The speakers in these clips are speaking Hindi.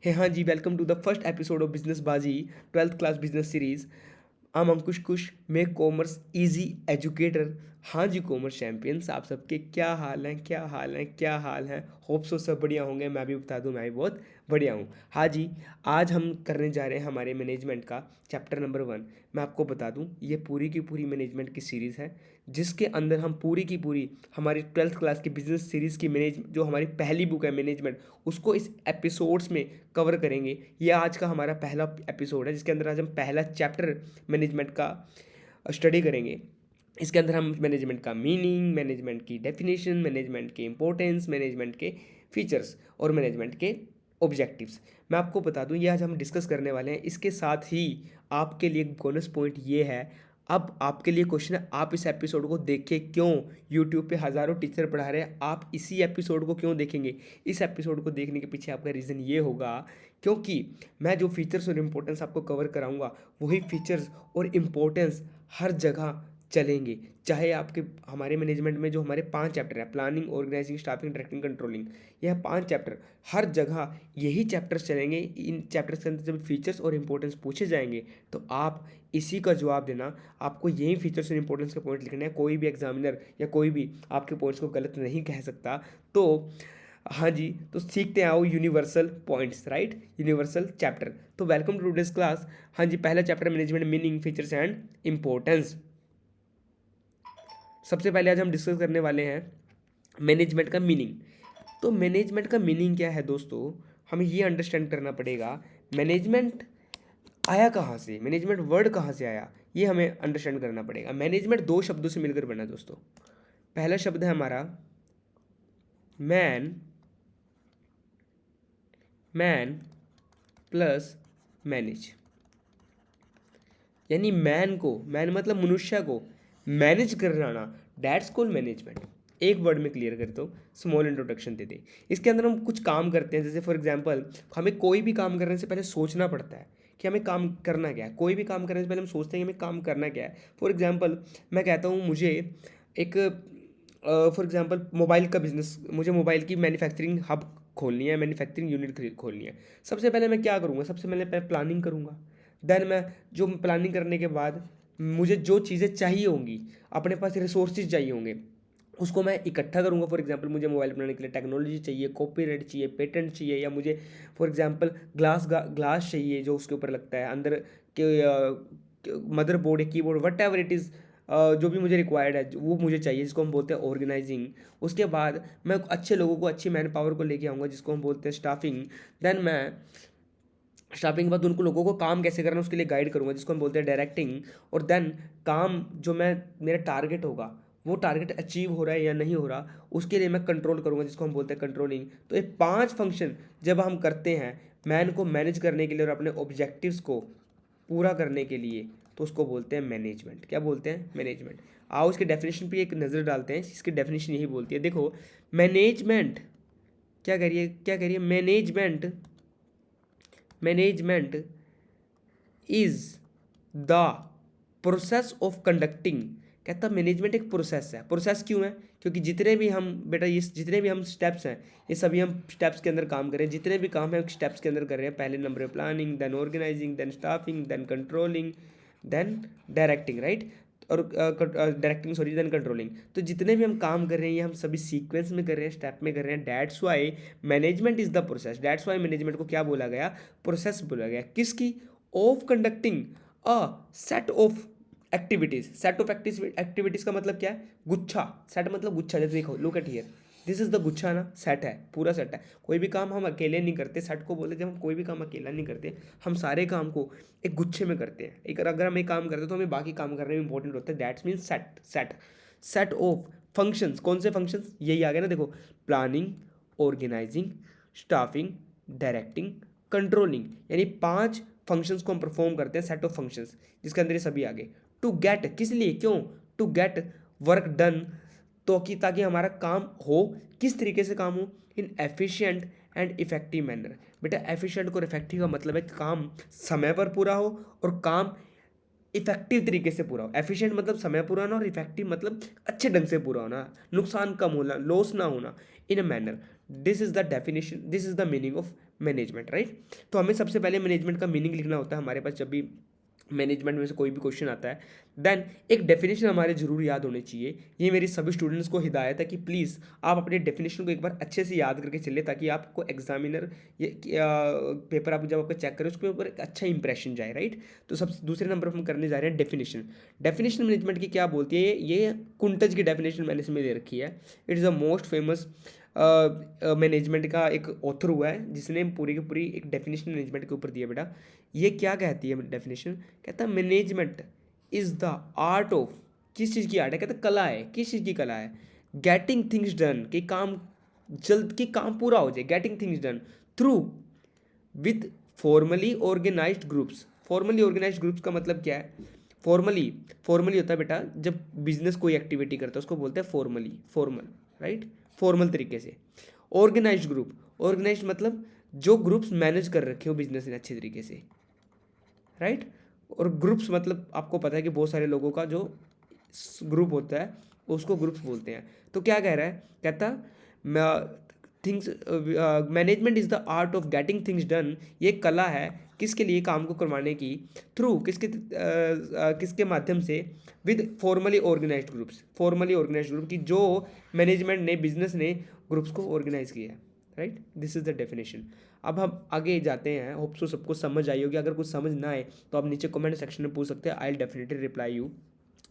Hey Hanji, welcome to the first episode of Business Bazi, 12th class business series. I'm अंकुश कुश, मैं कॉमर्स इजी एजुकेटर। हाँ जी, कॉमर्स चैंपियंस, आप सबके क्या हाल हैं, क्या हाल हैं, क्या हाल हैं। होप सो सब बढ़िया होंगे। मैं भी बता दूं, मैं भी बहुत बढ़िया हूँ। हाँ जी, आज हम करने जा रहे हैं हमारे मैनेजमेंट का चैप्टर नंबर 1। मैं आपको बता दूं, ये पूरी की पूरी मैनेजमेंट की सीरीज़ है, जिसके अंदर हम पूरी की पूरी हमारी 12th क्लास की बिजनेस सीरीज़ की मैनेज जो हमारी पहली बुक है मैनेजमेंट, उसको इस एपिसोड्स में कवर करेंगे। ये आज का हमारा पहला एपिसोड है, जिसके अंदर आज हम पहला चैप्टर मैनेजमेंट का स्टडी करेंगे। इसके अंदर हम मैनेजमेंट का मीनिंग, मैनेजमेंट की डेफिनेशन, मैनेजमेंट के इंपॉर्टेंस, मैनेजमेंट के फीचर्स और मैनेजमेंट के ऑब्जेक्टिव्स मैं आपको बता दूं, ये आज हम डिस्कस करने वाले हैं। इसके साथ ही आपके लिए बोनस पॉइंट ये है, अब आपके लिए क्वेश्चन है, आप इस एपिसोड को देखें क्यों। यूट्यूब पे हज़ारों टीचर पढ़ा रहे हैं, आप इसी एपिसोड को क्यों देखेंगे। इस एपिसोड को देखने के पीछे आपका रीज़न ये होगा, क्योंकि मैं जो फीचर्स और इम्पोर्टेंस आपको कवर कराऊंगा, वही फीचर्स और इम्पोर्टेंस हर जगह चलेंगे। चाहे आपके हमारे मैनेजमेंट में जो हमारे 5 चैप्टर हैं, planning, organising, staffing, directing, controlling, यह 5 चैप्टर हर जगह यही चैप्टर्स चलेंगे। इन चैप्टर्स के अंदर जब फीचर्स और इंपॉर्टेंस पूछे जाएंगे, तो आप इसी का जवाब देना। आपको यही फीचर्स और इंपॉर्टेंस के पॉइंट लिखने हैं। कोई भी एग्जामिनर या कोई भी आपके पॉइंट्स को गलत नहीं कह सकता। तो हाँ जी, तो सीखते आओ universal points, right, universal chapter. तो वेलकम टू टूडेज क्लास। हाँ जी, पहला chapter management, meaning, features and importance. सबसे पहले आज हम डिस्कस करने वाले हैं मैनेजमेंट का मीनिंग। तो मैनेजमेंट का मीनिंग क्या है दोस्तों, हमें ये अंडरस्टैंड करना पड़ेगा। मैनेजमेंट आया कहाँ से, मैनेजमेंट वर्ड कहाँ से आया, ये हमें अंडरस्टैंड करना पड़ेगा। मैनेजमेंट 2 शब्दों से मिलकर बना दोस्तों। पहला शब्द है हमारा मैन, मैन प्लस मैनेज, यानी मैन मतलब मनुष्य को मैनेज करना, डैट्स कॉल्ड मैनेजमेंट। एक वर्ड में क्लियर कर दो, स्मॉल इंट्रोडक्शन दे दे। इसके अंदर हम कुछ काम करते हैं, जैसे फॉर एग्जांपल हमें कोई भी काम करने से पहले सोचना पड़ता है कि हमें काम करना क्या है। कोई भी काम करने से पहले हम सोचते हैं कि हमें काम करना क्या है। फॉर एग्जांपल मैं कहता हूँ, मुझे एक फॉर एग्जांपल मोबाइल का बिजनेस, मुझे मोबाइल की मैन्युफैक्चरिंग हब खोलनी है, मैन्युफैक्चरिंग यूनिट खोलनी है। सबसे पहले मैं क्या करूँगा, सबसे पहले मैं प्लानिंग करूँगा। देन मैं जो प्लानिंग करने के बाद मुझे जो चीज़ें चाहिए होंगी, अपने पास रिसोर्सेज चाहिए होंगे, उसको मैं इकट्ठा करूँगा। फॉर एग्जांपल मुझे मोबाइल बनाने के लिए टेक्नोलॉजी चाहिए, कॉपीराइट चाहिए, पेटेंट चाहिए, या मुझे फॉर एग्जांपल ग्लास चाहिए जो उसके ऊपर लगता है अंदर के मदरबोर्ड या keyboard, what ever it is, जो भी मुझे रिक्वायर्ड है वो मुझे चाहिए, जिसको हम बोलते हैं ऑर्गेनाइजिंग। उसके बाद मैं अच्छे लोगों को, अच्छी मैन पावर को लेके आऊँगा, जिसको हम बोलते हैं स्टाफिंग। देन मैं स्टाफिंग के बाद उनको लोगों को काम कैसे करना है उसके लिए गाइड करूँगा, जिसको हम बोलते हैं डायरेक्टिंग। और देन काम जो मैं मेरा टारगेट होगा, वो टारगेट अचीव हो रहा है या नहीं हो रहा, उसके लिए मैं कंट्रोल करूँगा, जिसको हम बोलते हैं कंट्रोलिंग। तो ये 5 फंक्शन जब हम करते हैं मैन को मैनेज करने के लिए और अपने ऑब्जेक्टिव्स को पूरा करने के लिए, तो उसको बोलते हैं मैनेजमेंट। क्या बोलते हैं? मैनेजमेंट। आओ इसके डेफिनेशन पे एक नज़र डालते हैं। इसकी डेफिनेशन यही बोलती है, देखो मैनेजमेंट क्या करिए management is the process of conducting. कहता मैनेजमेंट एक प्रोसेस है। प्रोसेस क्यों है? क्योंकि जितने भी हम बेटा ये जितने भी हम स्टेप्स हैं, ये सभी हम स्टेप्स के अंदर काम कर रहे हैं। जितने भी काम है स्टेप्स के अंदर कर रहे हैं। पहले नंबर है planning, then organising, then staffing, then controlling, then directing, right. और डायरेक्टिंग सॉरी, देन कंट्रोलिंग। तो जितने भी हम काम कर रहे हैं, ये हम सभी सीक्वेंस में कर रहे हैं, स्टेप में कर रहे हैं। That's why management is the process. That's why management को क्या बोला गया? प्रोसेस बोला गया। किसकी? Of conducting a set of activities. Set of activities का मतलब क्या है? गुच्छा। सेट मतलब गुच्छा। जैसे देखो, look at here, this is the गुच्छा ना, सेट है, पूरा सेट है। कोई भी काम हम अकेले नहीं करते, सेट को बोलते। जब हम कोई भी काम अकेला नहीं करते, हम सारे काम को एक गुच्छे में करते हैं। एक अगर हम एक काम करते हैं तो हमें बाकी काम करने में इंपॉर्टेंट होता है। That's means set. Set of functions. कौन से फंक्शंस? यही आ गए ना, देखो, planning, organising, staffing, directing, controlling, यानी 5 फंक्शंस को हम परफॉर्म करते हैं, सेट ऑफ फंक्शंस, जिसके अंदर ये सभी आ गए। टू गेट, किस लिए, क्यों? टू गेट वर्क डन, तो कि ताकि हमारा काम हो। किस तरीके से काम हो? इन एफिशिएंट एंड इफेक्टिव मैनर। बेटा एफिशिएंट और इफेक्टिव का मतलब है काम समय पर पूरा हो और काम इफेक्टिव तरीके से पूरा हो। एफिशिएंट मतलब समय पूरा होना, और इफेक्टिव मतलब अच्छे ढंग से पूरा होना, नुकसान कम होना, लॉस ना होना, in a manner. This is the definition, this is the meaning of management, right. तो हमें सबसे पहले मैनेजमेंट का मीनिंग लिखना होता है हमारे पास जब भी मैनेजमेंट में से कोई भी क्वेश्चन आता है। देन एक डेफिनेशन हमारे जरूर याद होनी चाहिए। ये मेरी सभी स्टूडेंट्स को हिदायत है कि प्लीज़ आप अपने डेफिनेशन को एक बार अच्छे से याद करके चले, ताकि आपको एग्जामिनर ये पेपर आप जब आपका चेक करें उसके ऊपर एक अच्छा इंप्रेशन जाए, राइट। तो सब दूसरे नंबर पर हम करने जा रहे हैं डेफिनेशन। डेफिनेशन मैनेजमेंट की क्या बोलती है, ये कुंटज की डेफिनेशन मैंने इसमें दे रखी है। It is the most famous management का एक ऑथर हुआ है जिसने पूरी की पूरी एक डेफिनेशन मैनेजमेंट के ऊपर दिया बेटा। ये क्या कहती है डेफिनेशन, कहता है management is the art of, किस चीज़ की आर्ट है, कहता है कला है, किस चीज़ की कला है, गेटिंग थिंग्स डन, कि काम जल्द की काम पूरा हो जाए, getting things done through with formally organised groups. Formally organised groups का मतलब क्या है, फॉर्मली फॉर्मली होता है बेटा जब बिजनेस कोई एक्टिविटी करता है उसको बोलते हैं फॉर्मली, फॉर्मल, राइट, फॉर्मल तरीके से। ऑर्गेनाइज्ड ग्रुप, ऑर्गेनाइज्ड मतलब जो ग्रुप्स मैनेज कर रखे हो बिजनेस ने अच्छे तरीके से, राइट। और ग्रुप्स मतलब आपको पता है कि बहुत सारे लोगों का जो ग्रुप होता है उसको ग्रुप्स बोलते हैं। तो क्या कह रहा है, कहता things management is the art of getting things done, ये कला है किसके लिए, काम को करवाने की, थ्रू किसके माध्यम से, with formally organised groups, formally organised group की जो मैनेजमेंट ने बिजनेस ने ग्रुप्स को ऑर्गेनाइज किया है, right. This is the definition. अब हम आगे जाते हैं, होप सो सबको समझ आई होगी। अगर कुछ समझ ना आए तो आप नीचे कमेंट सेक्शन में पूछ सकते हैं, I will definitely reply you.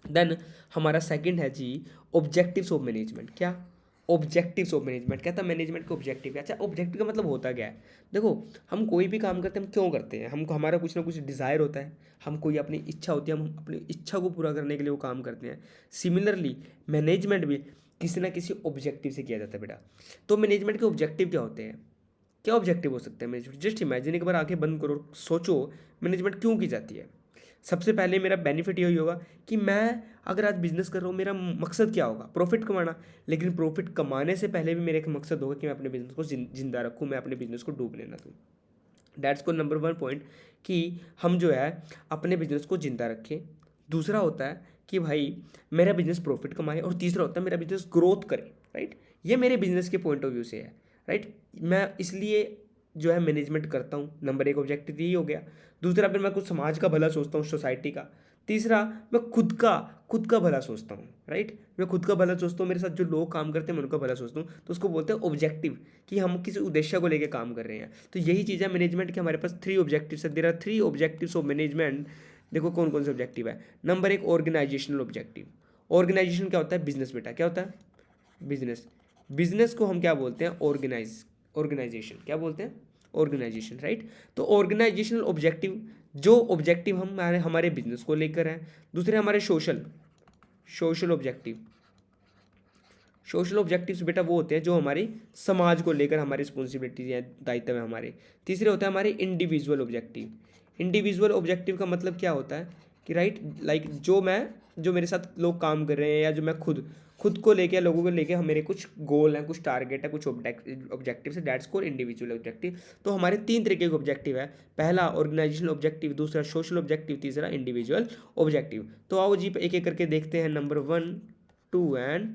Then हमारा सेकंड है जी ऑब्जेक्टिव्स ऑफ मैनेजमेंट। क्या, ऑब्जेक्टिव्स ऑफ मैनेजमेंट, कहता है मैनेजमेंट का ऑब्जेक्टिव है। अच्छा, ऑब्जेक्टिव का मतलब होता क्या है, देखो हम कोई भी काम करते हैं हम क्यों करते हैं, हमको हमारा कुछ ना कुछ डिज़ायर होता है, हम कोई अपनी इच्छा होती है, हम अपनी इच्छा को पूरा करने के लिए वो काम करते हैं। सिमिलरली मैनेजमेंट भी किसी ना किसी ऑब्जेक्टिव से किया जाता है बेटा। तो मैनेजमेंट के ऑब्जेक्टिव क्या होते हैं, क्या ऑब्जेक्टिव हो सकते हैं मैनेजमेंट, जस्ट इमेजिन, एक बार आंखें बंद करो, सोचो मैनेजमेंट क्यों की जाती है। सबसे पहले मेरा बेनिफिट यही होगा कि मैं अगर आज बिजनेस कर रहा हूँ, मेरा मकसद क्या होगा, प्रॉफिट कमाना। लेकिन प्रॉफिट कमाने से पहले भी मेरा एक मकसद होगा कि मैं अपने बिजनेस को जिंदा रखूँ, मैं अपने बिजनेस को डूबने ना दूँ। डैट्स को नंबर 1 पॉइंट कि हम जो है अपने बिजनेस को जिंदा रखें। दूसरा होता है कि भाई मेरा बिजनेस प्रॉफिट कमाए, और तीसरा होता है मेरा बिजनेस ग्रोथ करे, राइट। ये मेरे बिजनेस के पॉइंट ऑफ व्यू से है, राइट। मैं इसलिए जो है मैनेजमेंट करता हूँ, नंबर 1 ऑब्जेक्टिव यही हो गया। दूसरा फिर मैं कुछ समाज का भला सोचता हूँ, सोसाइटी का। तीसरा मैं खुद का भला सोचता हूँ, राइट। मैं खुद का भला सोचता हूँ, मेरे साथ जो लोग काम करते हैं मैं उनका भला सोचता हूँ, तो उसको बोलते हैं ऑब्जेक्टिव, कि हम किसी उद्देश्य को लेकर काम कर रहे हैं। तो यही चीज़ है मैनेजमेंट के, हमारे पास 3 ऑब्जेक्टिव्स है, there are 3 objectives of management. देखो कौन कौन से ऑब्जेक्टिव है। Number 1 organisational objective. ऑर्गेनाइजेशन क्या होता है, बिजनेस बेटा, क्या होता है बिजनेस। बिजनेस को हम क्या बोलते हैं, ऑर्गेनाइजेशन, क्या बोलते हैं, ऑर्गेनाइजेशन, राइट। तो ऑर्गेनाइजेशनल ऑब्जेक्टिव, जो ऑब्जेक्टिव हम हमारे बिजनेस को लेकर हैं। दूसरे हमारे सोशल ऑब्जेक्टिव। सोशल ऑब्जेक्टिव्स बेटा वो होते हैं जो हमारे समाज को लेकर हमारी रिस्पॉन्सिबिलिटीज हैं, दायित्व है हमारे। तीसरे होता है हमारे इंडिविजुअल ऑब्जेक्टिव। इंडिविजुअल ऑब्जेक्टिव का मतलब क्या होता है कि राइट लाइक जो मेरे साथ लोग काम कर रहे हैं, या जो मैं खुद को लेके, लोगों को लेके, हम मेरे कुछ गोल हैं, कुछ टारगेट है, कुछ ऑब्जेक्टिव है, दैट्स कॉल्ड इंडिविजुअल ऑब्जेक्टिव। तो हमारे 3 तरीके के ऑब्जेक्टिव है, पहला ऑर्गेनाइजेशनल ऑब्जेक्टिव, दूसरा सोशल ऑब्जेक्टिव, तीसरा इंडिविजुअल ऑब्जेक्टिव। तो आओ जी एक एक करके देखते हैं, number 1, 2 and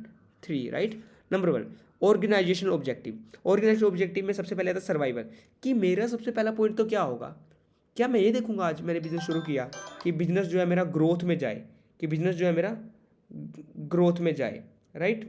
3, right. Number 1 organisational objective. Organisational objective में सबसे पहले आता है सर्वाइवल, कि मेरा सबसे पहला पॉइंट तो क्या होगा, क्या मैं ये देखूंगा आज मैंने बिजनेस शुरू किया कि बिजनेस जो है मेरा ग्रोथ में जाए, कि बिजनेस जो है मेरा ग्रोथ में जाए, राइट।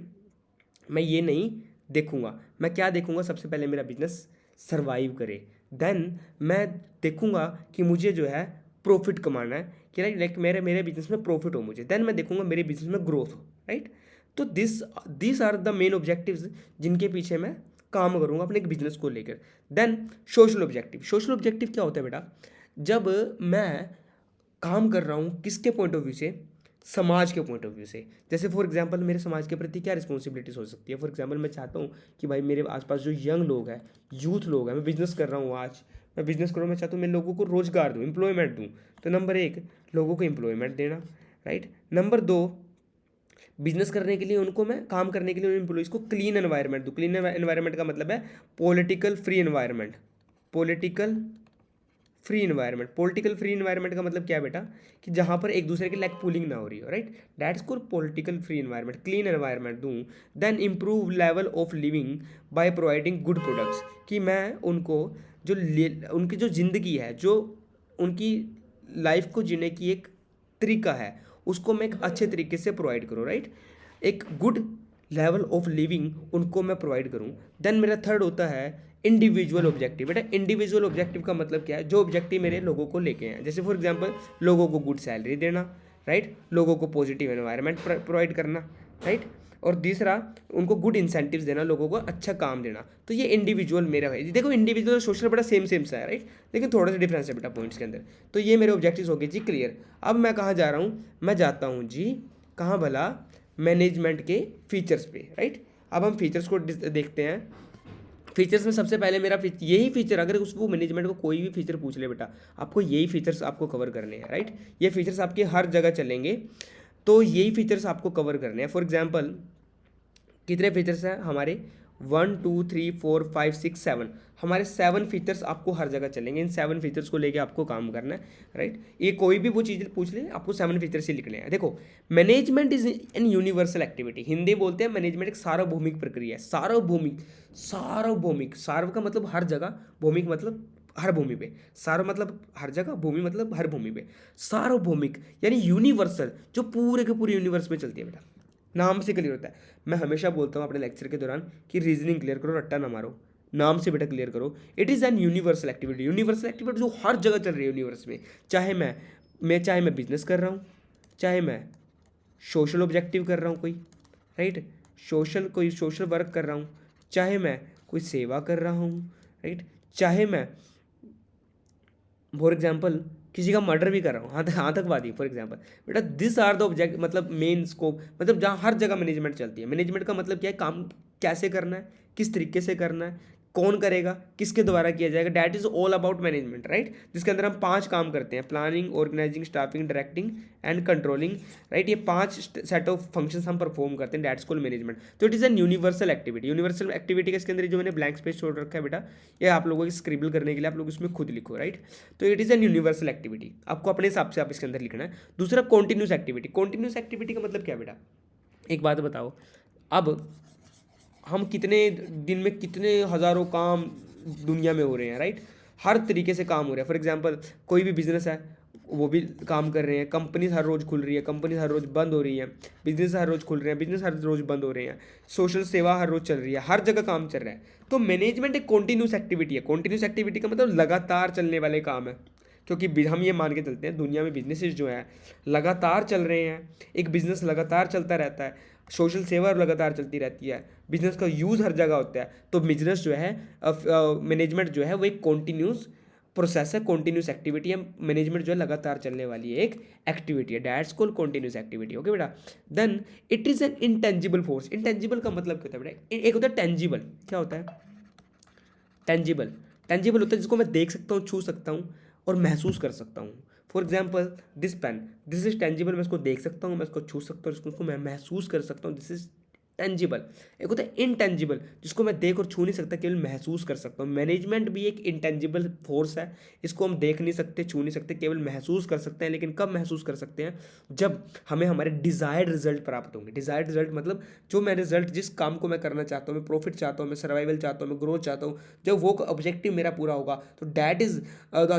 मैं ये नहीं देखूंगा, मैं क्या देखूंगा, सबसे पहले मेरा बिजनेस सर्वाइव करे। देन मैं देखूंगा कि मुझे जो है प्रॉफिट कमाना है, कि लाइक मेरे मेरे बिजनेस में प्रॉफिट हो मुझे। देन मैं देखूंगा मेरे बिजनेस में ग्रोथ हो, राइट। तो this are the main objectives जिनके पीछे मैं काम करूंगा अपने बिजनेस को लेकर। Then social objective. Social objective क्या होता है बेटा, जब मैं काम कर रहा हूँ किसके पॉइंट ऑफ व्यू से, समाज के पॉइंट ऑफ व्यू से। जैसे फॉर एग्जांपल मेरे समाज के प्रति क्या रिस्पॉन्सिबिलिटीज हो सकती है। फॉर एग्जांपल मैं चाहता हूँ कि भाई मेरे आसपास जो यंग लोग हैं, यूथ लोग हैं, मैं बिजनेस कर रहा हूँ, आज मैं बिजनेस कर रहा हूँ, मैं चाहता हूँ मैं लोगों को रोजगार दूँ, एम्प्लॉयमेंट दूँ। तो नंबर 1 लोगों को एम्प्लॉयमेंट देना, राइट। नंबर 2 बिजनेस करने के लिए उनको, मैं काम करने के लिए उन एम्प्लॉइज़ को क्लीन एनवायरनमेंट दूँ। क्लीन एनवायरनमेंट का मतलब है political free environment, political free environment. Political free environment का मतलब क्या है बेटा, कि जहाँ पर एक दूसरे की लाइक पुलिंग ना हो रही हो, right, that's called political free environment. Clean environment दूँ, then improve level of living by providing good products, कि मैं उनको जो उनकी जो ज़िंदगी है, जो उनकी लाइफ को जीने की एक तरीका है, उसको मैं एक अच्छे तरीके से प्रोवाइड करूँ, राइट, एक गुड लेवल ऑफ लिविंग उनको मैं प्रोवाइड करूँ। देन मेरा थर्ड होता है इंडिविजुअल ऑब्जेक्टिव। बेटा इंडिविजुअल ऑब्जेक्टिव का मतलब क्या है, जो ऑब्जेक्टिव मेरे लोगों को लेके हैं, जैसे फॉर एग्जांपल लोगों को गुड सैलरी देना, राइट, लोगों को पॉजिटिव एनवायरनमेंट प्रोवाइड करना, राइट, और तीसरा उनको गुड इंसेंटिव्स देना, लोगों को अच्छा काम देना। तो ये इंडिविजुअल मेरा है। देखो इंडिविजुअल और सोशल बड़ा सेम सेम सा है, राइट, लेकिन थोड़ा सा डिफरेंस है बेटा पॉइंट्स के अंदर। तो ये मेरे ऑब्जेक्टिव्स हो गए जी क्लियर। अब मैं कहाँ जा रहा हूँ, मैं जाता हूँ जी कहाँ भला, मैनेजमेंट के फीचर्स पे, राइट। अब हम फीचर्स को देखते हैं। फीचर्स में सबसे पहले मेरा यही फीचर, अगर उसको मैनेजमेंट को कोई भी फीचर पूछ ले बेटा, आपको यही फीचर्स आपको कवर करने हैं, राइट। ये फीचर्स आपके हर जगह चलेंगे, तो यही फीचर्स आपको कवर करने हैं। फॉर एग्जांपल कितने फीचर्स हैं हमारे, 1 2 3 4 5 6 7, हमारे 7 फीचर्स आपको हर जगह चलेंगे। इन 7 फीचर्स को लेके आपको काम करना है, राइट। ये कोई भी वो चीज़ पूछ ले, आपको 7 फीचर्स ही लिखने हैं। देखो management is an universal activity. Hindi बोलते हैं मैनेजमेंट एक सार्वभौमिक प्रक्रिया है। सार्वभौमिक, सार्वभौमिक, सार्व का मतलब हर जगह, भौमिक मतलब हर भूमि पे, सार्व मतलब हर जगह, भूमि मतलब हर भूमि पे। सार्वभौमिक यानी यूनिवर्सल, जो पूरे के पूरे यूनिवर्स में चलती है बेटा, नाम से क्लियर होता है। मैं हमेशा बोलता हूँ अपने लेक्चर के दौरान कि रीजनिंग क्लियर करो, रट्टा ना मारो, नाम से बेटा क्लियर करो। It is an universal activity. Universal activity जो हर जगह चल रही है यूनिवर्स में, चाहे मैं बिजनेस कर रहा हूँ, चाहे मैं सोशल ऑब्जेक्टिव कर रहा हूँ कोई, राइट, कोई सोशल वर्क कर रहा हूँ, चाहे मैं कोई सेवा कर रहा हूँ, राइट, चाहे मैं फॉर एग्जाम्पल किसी का मर्डर भी कर रहा हूँ, आतंकवादी फॉर एग्जाम्पल। बेटा दिस आर द ऑब्जेक्ट, मतलब मेन स्कोप, मतलब जहाँ हर जगह मैनेजमेंट चलती है। मैनेजमेंट का मतलब क्या है, काम कैसे करना है, किस तरीके से करना है, कौन करेगा, किसके द्वारा किया जाएगा, that is all about management, right. जिसके अंदर हम 5 काम करते हैं, planning, organising, staffing, directing and controlling, right. ये 5 सेट ऑफ फंक्शंस हम परफॉर्म करते हैं, डैट्स कॉल्ड मैनेजमेंट। तो it is an universal activity. Universal activity के इसके अंदर जो मैंने ब्लैंक स्पेस छोड़ रखा है बेटा, ये आप लोगों की स्क्रिबल करने के लिए आप लोग इसमें खुद लिखो, राइट। तो it is an universal activity, आपको अपने हिसाब से आप इसके अंदर लिखना है। दूसरा कॉन्टिन्यूस एक्टिविटी। कॉन्टिन्यूस एक्टिविटी का मतलब क्या बेटा, एक बात बताओ, अब हम कितने दिन में कितने हज़ारों काम दुनिया में हो रहे हैं, राइट, हर तरीके से काम हो रहा है। फॉर एग्जांपल कोई भी बिजनेस है, वो भी काम कर रहे हैं, कंपनीज हर रोज़ खुल रही है, कंपनीज हर रोज़ बंद हो रही हैं, बिजनेस हर रोज़ खुल रहे हैं, बिजनेस हर रोज़ बंद हो रहे हैं, सोशल सेवा हर रोज़ चल रही है, हर जगह काम चल रहा है। तो मैनेजमेंट एक कॉन्टिन्यूस एक्टिविटी है। कॉन्टिन्यूस एक्टिविटी का मतलब लगातार चलने वाले काम है, क्योंकि हम ये मान के चलते हैं दुनिया में बिजनेसेस जो हैं लगातार चल रहे हैं। एक बिजनेस लगातार चलता रहता है, सोशल सेवा लगातार चलती रहती है, बिजनेस का यूज़ हर जगह होता है। तो बिजनेस जो है, मैनेजमेंट जो है वो एक कॉन्टिन्यूस प्रोसेस है, कॉन्टिन्यूस एक्टिविटी है। मैनेजमेंट जो है लगातार चलने वाली है एक एक्टिविटी है, that's called continuous activity. Okay बेटा, then it is an intangible force. Intangible का मतलब क्या होता है बेटा, एक होता है टेंजिबल। क्या होता है टेंजिबल? टेंजिबल होता है जिसको मैं देख सकता हूँ, छू सकता हूँ और महसूस कर सकता हूँ। For example this pen, this is tangible, मैं इसको देख सकता हूँ, मैं इसको छू सकता हूँ, इसको मैं महसूस कर सकता हूँ, दिस इज टेंजिबल। एक होता है इनटेंजिबल, जिसको मैं देख और छू नहीं सकता, केवल महसूस कर सकता हूँ। मैनेजमेंट भी एक इंटेंजिबल फोर्स है, इसको हम देख नहीं सकते, छू नहीं सकते, केवल महसूस कर सकते हैं। लेकिन कब महसूस कर सकते हैं, जब हमें हमारे डिज़ायर्ड रिजल्ट प्राप्त होंगे। डिज़ायर्ड रिजल्ट मतलब जो मैं रिजल्ट, जिस काम को मैं करना चाहता हूँ, मैं प्रॉफिट चाहता हूँ, मैं सर्वाइवल चाहता हूँ, मैं ग्रोथ चाहता हूँ, जब वो ऑब्जेक्टिव मेरा पूरा होगा, तो डैट इज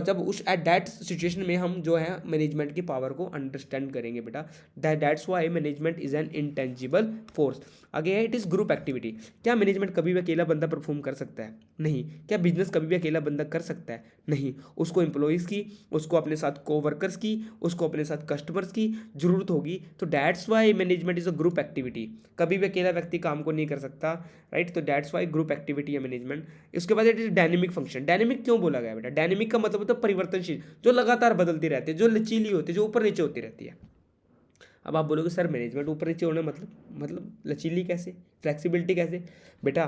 जब उस एट दैट सिचुएशन में हम जो है मैनेजमेंट की पावर को अंडरस्टैंड करेंगे बेटा। That's why management is an intangible force. आगे है इट इज़ ग्रुप एक्टिविटी। क्या मैनेजमेंट कभी भी अकेला बंदा परफॉर्म कर सकता है? नहीं। क्या बिजनेस कभी भी अकेला बंदा कर सकता है? नहीं। उसको एम्प्लॉयज़ की, उसको अपने साथ को वर्कर्स की, उसको अपने साथ कस्टमर्स की ज़रूरत होगी। तो that's why management is a group activity. कभी भी अकेला व्यक्ति काम को नहीं कर सकता, राइट। तो डैट्स वाई ग्रुप एक्टिविटी है मैनेजमेंट। इसके बाद it is dynamic function. Dynamic क्यों बोला गया बेटा? डायनेमिक का मतलब होता है परिवर्तनशील, जो लगातार बदलती रहती है, जो लचीली होती है, जो ऊपर नीचे होती रहती है। अब आप बोलोगे सर मैनेजमेंट ऊपर नीचे होना मतलब लचीली कैसे, फ्लेक्सिबिलिटी कैसे? बेटा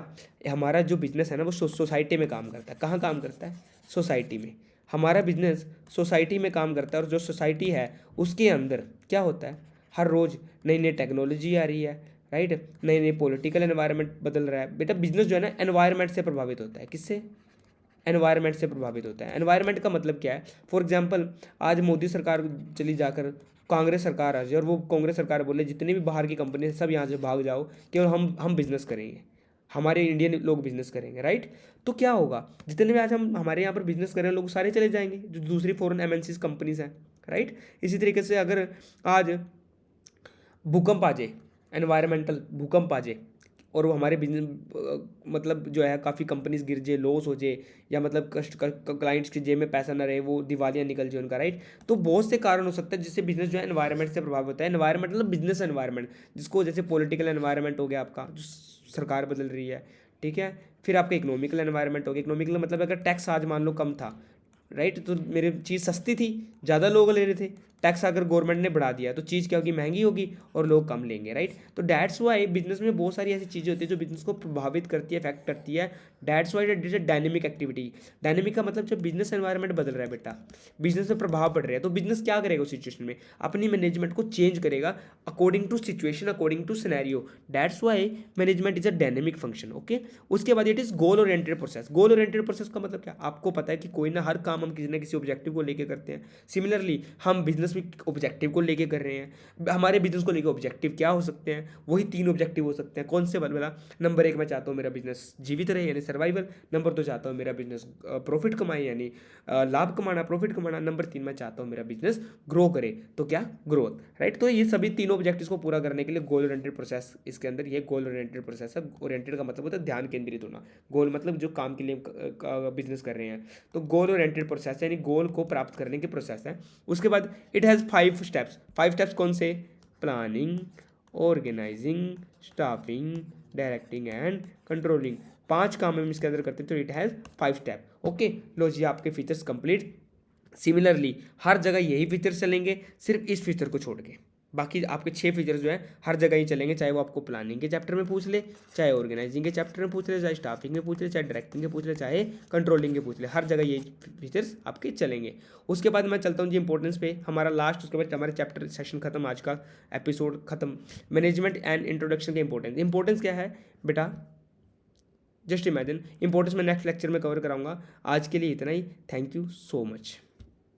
हमारा जो बिजनेस है ना, वो सोसाइटी में काम करता है। कहाँ काम करता है? सोसाइटी में। हमारा बिजनेस सोसाइटी में काम करता है, और जो सोसाइटी है उसके अंदर क्या होता है, हर रोज़ नई नई टेक्नोलॉजी आ रही है, राइट, नई नई पॉलिटिकल एनवायरनमेंट बदल रहा है। बेटा बिजनेस जो है ना एनवायरनमेंट से प्रभावित होता है। किससे? एनवायरनमेंट से प्रभावित होता है। एनवायरनमेंट का मतलब क्या है? फॉर एग्जांपल आज मोदी सरकार चली जाकर कांग्रेस सरकार आ जाए और वो कांग्रेस सरकार बोले जितने भी बाहर की कंपनी है सब यहाँ से भाग जाओ, केवल हम बिजनेस करेंगे, हमारे इंडियन लोग बिजनेस करेंगे, राइट? तो क्या होगा? जितने भी आज हम हमारे यहाँ पर बिजनेस कर रहे हैं लोग सारे चले जाएंगे जो दूसरी फॉरेन एमएनसीज कंपनीज हैं, राइट? इसी तरीके से अगर आज भूकंप आ जाए, एनवायरमेंटल भूकंप आ जाए और वो हमारे बिजनेस मतलब जो है काफ़ी कंपनीज गिर जाए, लॉस हो जाए, या मतलब कस्ट क्लाइंट्स की जेब में पैसा ना रहे, वो दिवालिया निकल जाए उनका, राइट? तो बहुत से कारण हो सकते हैं जिससे बिजनेस जो है एनवायरनमेंट से प्रभावित होता है। एनवायरनमेंट मतलब बिजनेस एनवायरनमेंट, जिसको जैसे पॉलिटिकल एनवायरनमेंट हो गया आपका, जो सरकार बदल रही है, ठीक है? फिर आपका इकोनॉमिकल एनवायरनमेंट हो गया। इकोनॉमिकल मतलब अगर टैक्स आज मान लो कम था, राइट, तो मेरी चीज़ सस्ती थी, ज़्यादा लोग ले रहे थे, टैक्स अगर गवर्नमेंट ने बढ़ा दिया तो चीज़ क्या होगी? महंगी होगी और लोग कम लेंगे, राइट? तो डैट्स वाई बिजनेस में बहुत सारी ऐसी चीज़ें होती है जो बिजनेस को प्रभावित करती है, अफेक्ट करती है। That's why it is a dynamic activity. Dynamic का मतलब जब बिजनेस एनवायरनमेंट बदल रहा है बेटा, बिजनेस में प्रभाव पड़ रहा है, तो बिजनेस क्या करेगा उस सिचुएशन में? अपनी मैनेजमेंट को चेंज करेगा according to situation, according to scenario. That's why management is a dynamic function, okay? उसके बाद it is goal oriented process. Goal oriented process का मतलब क्या? आपको पता है कि कोई ना हर काम हम किसी ना किसी ऑब्जेक्टिव को लेके करते हैं। सिमिलरली हम बिजनेस में ऑब्जेक्टिव को लेके कर रहे हैं। हमारे बिजनेस को लेके ऑब्जेक्टिव क्या हो सकते हैं? वही 3 ऑब्जेक्टिव हो सकते हैं। कौन से वाला? नंबर 1 मैं चाहता हूँ मेरा बिजनेस जीवित रहे यानी सर्वाइवल। नंबर 2 चाहता हूँ मेरा बिजनेस प्रॉफिट कमाए यानी लाभ कमाना, प्रॉफिट कमाना। नंबर 3 मैं चाहता हूँ मेरा बिजनेस ग्रो करे, तो क्या? Growth, right? तो ये सभी तीनों ऑब्जेक्टिव्स को पूरा करने के लिए गोल ओरिएंटेड प्रोसेस, इसके अंदर ये गोल ओरिएंटेड प्रोसेस है। ओरिएंटेड का मतलब होता है ध्यान केंद्रित होना। गोल मतलब जो काम के लिए बिजनेस कर रहे हैं, तो गोल ओरिएंटेड प्रोसेस यानी गोल को प्राप्त करने की प्रोसेस है। उसके बाद इट हैज़ 5 स्टेप्स। 5 स्टेप्स कौन से? Planning, organising, staffing, directing and controlling. 5 काम हम इसके अंदर करते हैं, तो इट हैज़ 5 स्टेप, ओके? लो जी, आपके फीचर्स कंप्लीट। सिमिलरली हर जगह यही फीचर्स चलेंगे, सिर्फ इस फीचर को छोड़ के। बाकी आपके 6 फीचर्स जो है हर जगह ही चलेंगे, चाहे वो आपको प्लानिंग के चैप्टर में पूछ ले, चाहे ऑर्गेनाइजिंग के चैप्टर में पूछ ले, चाहे स्टाफिंग में पूछ ले, चाहे डायरेक्टिंग के पूछ ले, चाहे कंट्रोलिंग के पूछ ले, हर जगह ये फीचर्स आपके चलेंगे। उसके बाद मैं चलता हूँ जी इंपॉर्टेंस पे, हमारा लास्ट, उसके बाद हमारे चैप्टर सेशन खत्म, आज का एपिसोड खत्म। मैनेजमेंट एंड इंट्रोडक्शन के इंपॉर्टेंस। इंपॉर्टेंस क्या है बेटा? Just imagine. इंपॉर्टेंस मैं नेक्स्ट लेक्चर में कवर कराऊंगा। आज के लिए इतना ही। Thank you so much.